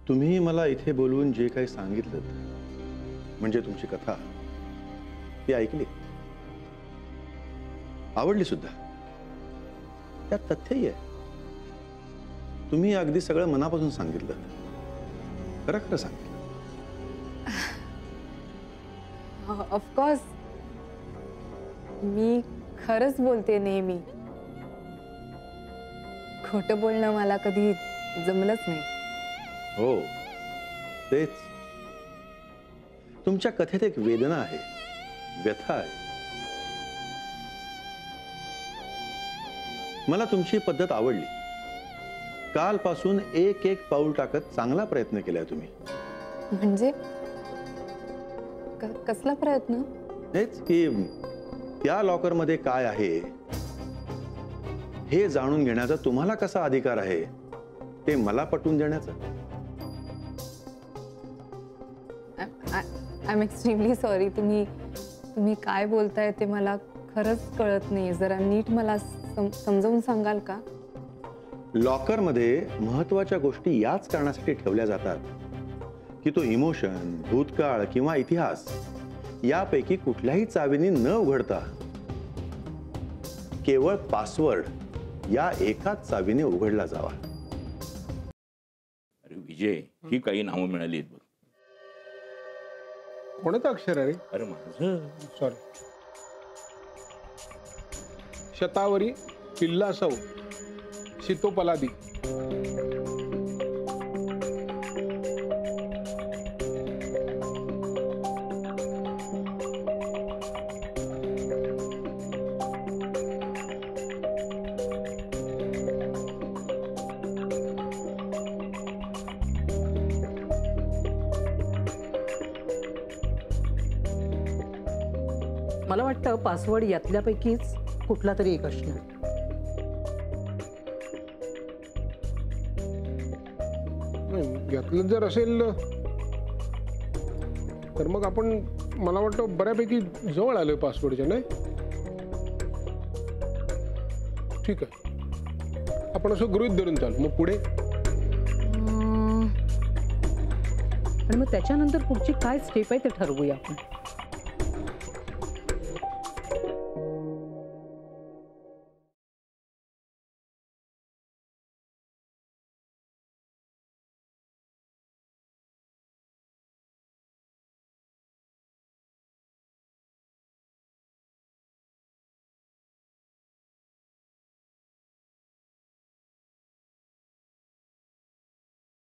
तुम्ही मला इथे बोलवून जे काही सांगितलं म्हणजे तुमची कथा ती ऐकली, आवडली सुद्धा. त्यात तथ्यही आहे. तुम्ही अगदी सगळं मनापासून सांगितलं, खरं खरं सांगितलं. ऑफकोर्स मी खरंच बोलते नेहमी. खोटं बोलणं मला कधी जमलंच नाही. हो तेच. तुमच्या कथेत एक वेदना आहे, व्यथा आहे. मला तुमची पद्धत आवडली. कालपासून एक एक पाऊल टाकत चांगला प्रयत्न केलाय तुम्ही. म्हणजे कसला प्रयत्न? हेच की त्या लॉकरमध्ये काय आहे हे जाणून घेण्याचा तुम्हाला कसा अधिकार आहे ते मला पटवून देण्याचा. I am extremely sorry. तुम्ही काय बोलताय ते मला खरंच कळत नाही. जरा नीट मला समजावून सांगाल का? लॉकरमध्ये महत्वाच्या गोष्टी याच कारणासाठी ठेवल्या जातात की तो इमोशन, भूतकाळ किंवा इतिहास यापैकी कुठल्याही चावीने न उघडता केवळ पासवर्ड या एकाच चावीने उघडला जावा. अरे विजय, ही काही नावं मिळाली आहेत बघ. कोणाचं अक्षर आहे रे? अरे माझं. सॉरी. शतावरी पिल्लासौ शितोपलादी. मला वाटतं पासवर्ड यातल्यापैकीच कुठला तरी एक असणार. यातलं जर असेल तर मग आपण, मला वाटतं बऱ्यापैकी जवळ आलोय पासवर्डच्या. नाही ठीक आहे, आपण असं गृहीत धरून चाल. मग पुढे आणि मग त्याच्यानंतर पुढची काय स्टेप आहे ते ठरवूया आपण.